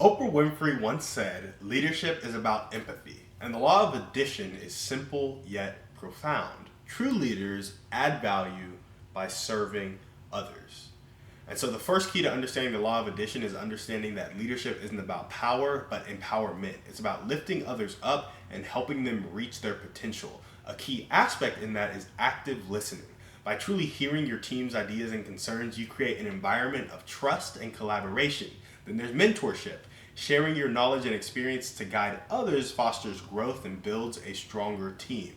Oprah Winfrey once said, leadership is about empathy, and the law of addition is simple yet profound. True leaders add value by serving others. And so the first key to understanding the law of addition is understanding that leadership isn't about power, but empowerment. It's about lifting others up and helping them reach their potential. A key aspect in that is active listening. By truly hearing your team's ideas and concerns, you create an environment of trust and collaboration. Then there's mentorship. Sharing your knowledge and experience to guide others fosters growth and builds a stronger team.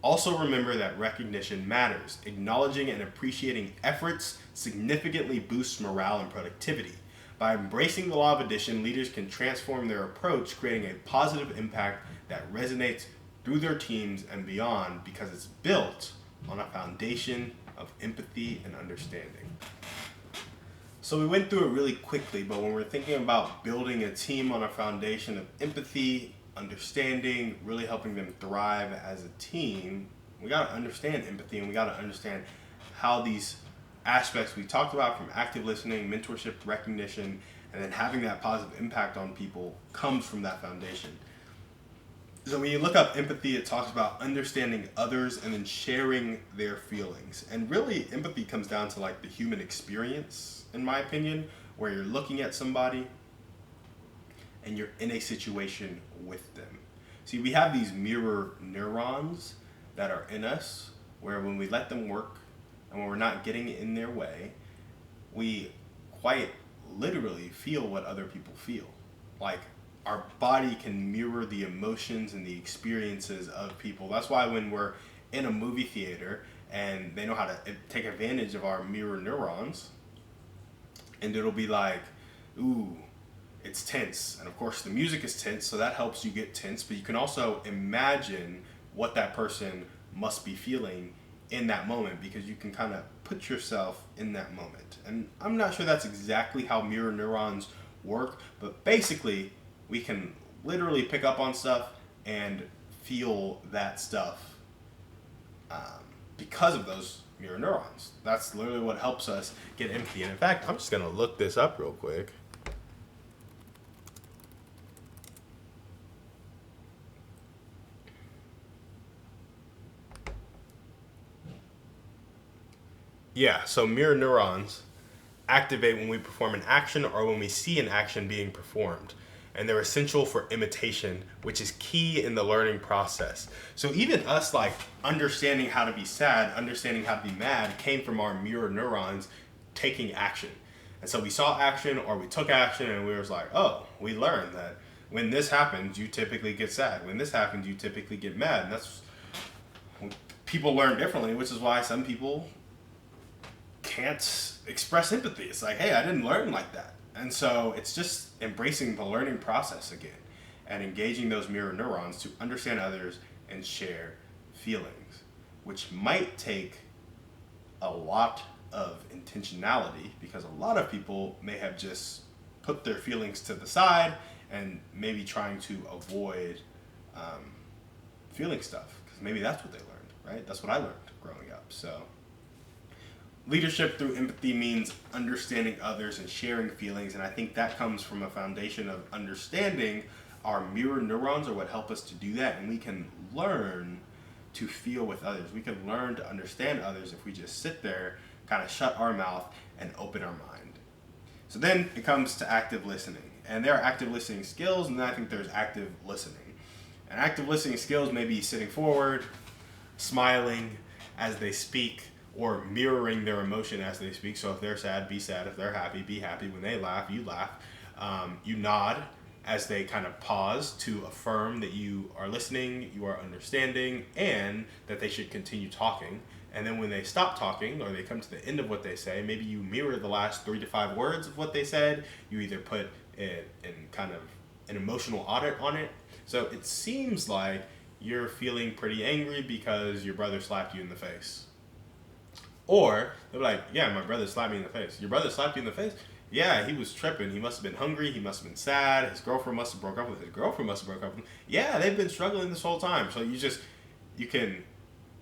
Also remember that recognition matters. Acknowledging and appreciating efforts significantly boosts morale and productivity. By embracing the law of addition, leaders can transform their approach, creating a positive impact that resonates through their teams and beyond because it's built on a foundation of empathy and understanding. So we went through it really quickly, but when we're thinking about building a team on a foundation of empathy, understanding, really helping them thrive as a team, we got to understand empathy and we got to understand how these aspects we talked about, from active listening, mentorship, recognition, and then having that positive impact on people, comes from that foundation. So when you look up empathy, it talks about understanding others and then sharing their feelings. And really, empathy comes down to like the human experience, in my opinion, where you're looking at somebody and you're in a situation with them. See, we have these mirror neurons that are in us where when we let them work and when we're not getting in their way, we quite literally feel what other people feel. Like, our body can mirror the emotions and the experiences of people. That's why when we're in a movie theater and they know how to take advantage of our mirror neurons, and it'll be like, ooh, it's tense. And of course the music is tense, so that helps you get tense, but you can also imagine what that person must be feeling in that moment because you can kind of put yourself in that moment. And I'm not sure that's exactly how mirror neurons work, but basically we can literally pick up on stuff and feel that stuff because of those mirror neurons. That's literally what helps us get empathy. And in fact, I'm just going to look this up real quick. Yeah, so mirror neurons activate when we perform an action or when we see an action being performed. And they're essential for imitation, which is key in the learning process. So even us, like, understanding how to be sad, understanding how to be mad, came from our mirror neurons taking action. And so we saw action or we took action and we was like, oh, we learned that when this happens, you typically get sad. When this happens, you typically get mad. And that's, people learn differently, which is why some people can't express empathy. It's like, hey, I didn't learn like that. And so it's just embracing the learning process again and engaging those mirror neurons to understand others and share feelings, which might take a lot of intentionality because a lot of people may have just put their feelings to the side and maybe trying to avoid feeling stuff because maybe that's what they learned, right? That's what I learned growing up. So leadership through empathy means understanding others and sharing feelings, and I think that comes from a foundation of understanding our mirror neurons are what help us to do that, and we can learn to feel with others. We can learn to understand others if we just sit there, kind of shut our mouth, and open our mind. So then it comes to active listening, and there are active listening skills, and then I think there's active listening. And active listening skills may be sitting forward, smiling as they speak, or mirroring their emotion as they speak. So if they're sad, be sad. If they're happy, be happy. When they laugh, you laugh. You nod as they kind of pause to affirm that you are listening, you are understanding, and that they should continue talking. And then when they stop talking or they come to the end of what they say, maybe you mirror the last 3 to 5 words of what they said. You either put it in kind of an emotional audit on it. So it seems like you're feeling pretty angry because your brother slapped you in the face. Or they're like, yeah, my brother slapped me in the face. Your brother slapped you in the face? Yeah, he was tripping. He must have been hungry. He must have been sad. His girlfriend must have broke up with him. His girlfriend must have broke up with him. Yeah, they've been struggling this whole time. So you can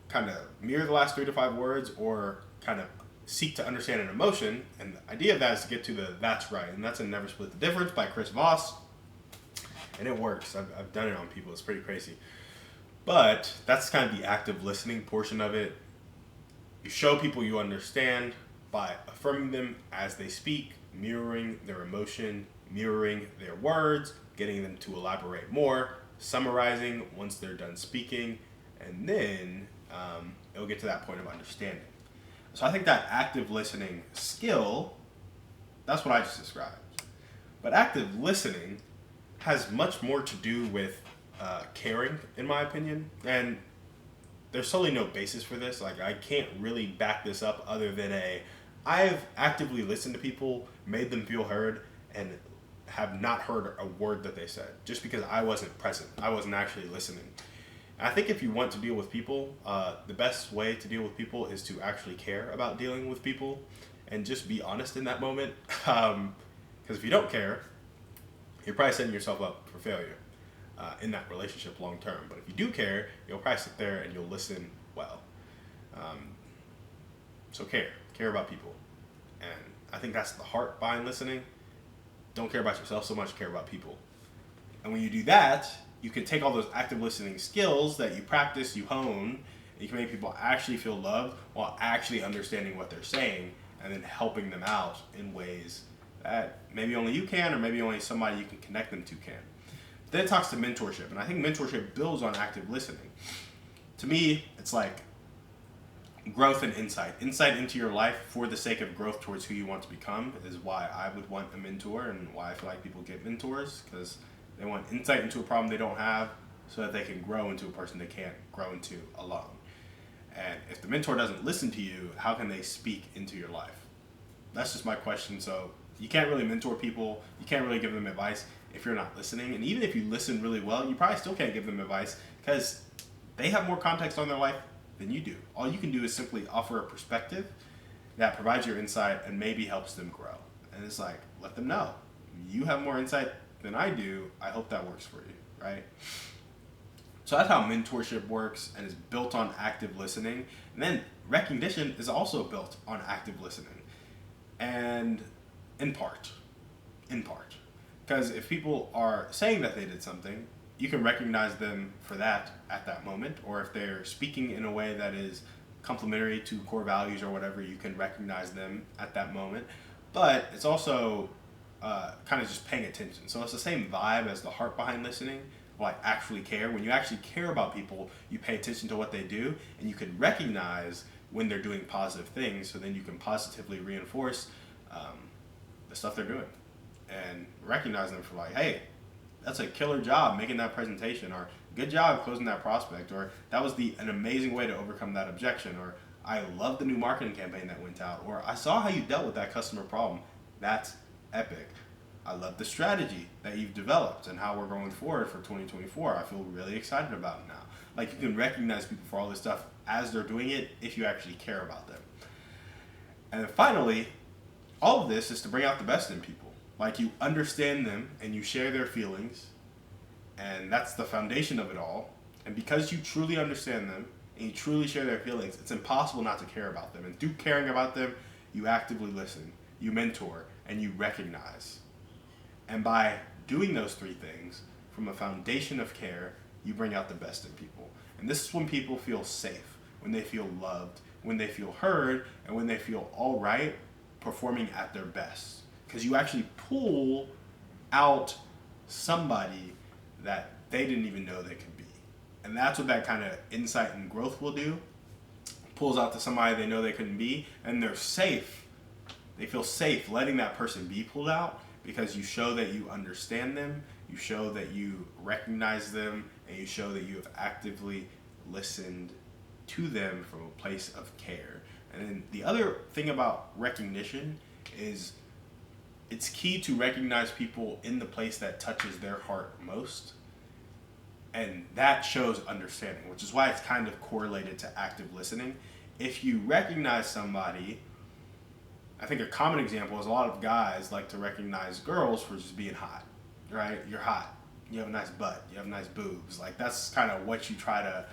kind of mirror the last 3 to 5 words or kind of seek to understand an emotion, and the idea of that is to get to the that's right, and that's in Never Split the Difference by Chris Voss, and it works. I've done it on people. It's pretty crazy. But that's kind of the active listening portion of it. You show people you understand by affirming them as they speak, mirroring their emotion, mirroring their words, getting them to elaborate more, summarizing once they're done speaking, and then it'll get to that point of understanding. So I think that active listening skill, that's what I just described. But active listening has much more to do with caring, in my opinion. And there's totally no basis for this. Like, I can't really back this up other than I've actively listened to people, made them feel heard, and have not heard a word that they said just because I wasn't present. I wasn't actually listening. And I think if you want to deal with people, the best way to deal with people is to actually care about dealing with people and just be honest in that moment. Because if you don't care, you're probably setting yourself up for failure in that relationship long term. But if you do care, you'll probably sit there and you'll listen well. So care about people. And I think that's the heart behind listening. Don't care about yourself so much, care about people. And when you do that, you can take all those active listening skills that you practice, you hone, and you can make people actually feel loved while actually understanding what they're saying and then helping them out in ways that maybe only you can or maybe only somebody you can connect them to can. Then it talks to mentorship, and I think mentorship builds on active listening. To me, it's like growth and insight. Insight into your life for the sake of growth towards who you want to become is why I would want a mentor and why I feel like people get mentors, because they want insight into a problem they don't have so that they can grow into a person they can't grow into alone. And if the mentor doesn't listen to you, how can they speak into your life? That's just my question. So you can't really mentor people. You can't really give them advice if you're not listening. And even if you listen really well, you probably still can't give them advice because they have more context on their life than you do. All you can do is simply offer a perspective that provides your insight and maybe helps them grow. And it's like, let them know. You have more insight than I do. I hope that works for you, right? So that's how mentorship works and is built on active listening. And then recognition is also built on active listening. And in part. Because if people are saying that they did something, you can recognize them for that at that moment. Or if they're speaking in a way that is complementary to core values or whatever, you can recognize them at that moment. But it's also kind of just paying attention. So it's the same vibe as the heart behind listening, like actually care. When you actually care about people, you pay attention to what they do, and you can recognize when they're doing positive things, so then you can positively reinforce the stuff they're doing and recognize them for like, hey, that's a killer job making that presentation, or good job closing that prospect, or that was an amazing way to overcome that objection, or I love the new marketing campaign that went out, or I saw how you dealt with that customer problem. That's epic. I love the strategy that you've developed and how we're going forward for 2024. I feel really excited about it now. Like, you can recognize people for all this stuff as they're doing it if you actually care about them. And then finally, all of this is to bring out the best in people. Like, you understand them and you share their feelings, and that's the foundation of it all. And because you truly understand them and you truly share their feelings, it's impossible not to care about them. And through caring about them, you actively listen, you mentor, and you recognize. And by doing those three things, from a foundation of care, you bring out the best in people. And this is when people feel safe, when they feel loved, when they feel heard, and when they feel all right performing at their best. Because you actually pull out somebody that they didn't even know they could be. And that's what that kind of insight and growth will do. Pulls out to somebody they know they couldn't be, and they're safe. They feel safe letting that person be pulled out because you show that you understand them, you show that you recognize them, and you show that you have actively listened to them from a place of care. And then the other thing about recognition is it's key to recognize people in the place that touches their heart most. And that shows understanding, which is why it's kind of correlated to active listening. If you recognize somebody, I think a common example is a lot of guys like to recognize girls for just being hot, right? You're hot. You have a nice butt. You have nice boobs. Like, that's kind of what you try to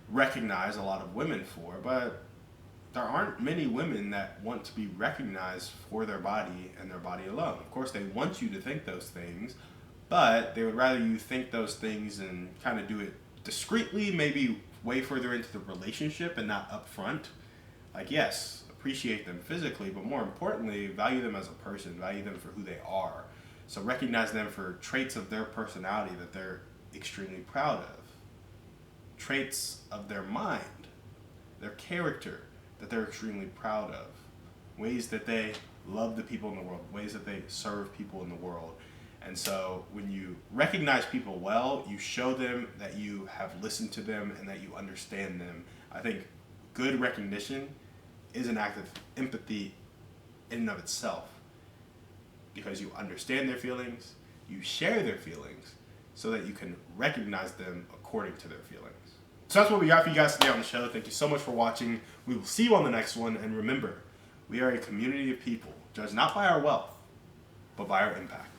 recognize a lot of women for. But there aren't many women that want to be recognized for their body and their body alone. Of course, they want you to think those things, but they would rather you think those things and kind of do it discreetly, maybe way further into the relationship and not up front. Like, yes, appreciate them physically, but more importantly, value them as a person, value them for who they are. So recognize them for traits of their personality that they're extremely proud of, traits of their mind, their character that they're extremely proud of, ways that they love the people in the world, ways that they serve people in the world. And so when you recognize people well, you show them that you have listened to them and that you understand them. I think good recognition is an act of empathy in and of itself, because you understand their feelings, you share their feelings, so that you can recognize them according to their feelings. So that's what we got for you guys today on the show. Thank you so much for watching. We will see you on the next one. And remember, we are a community of people, judged not by our wealth, but by our impact.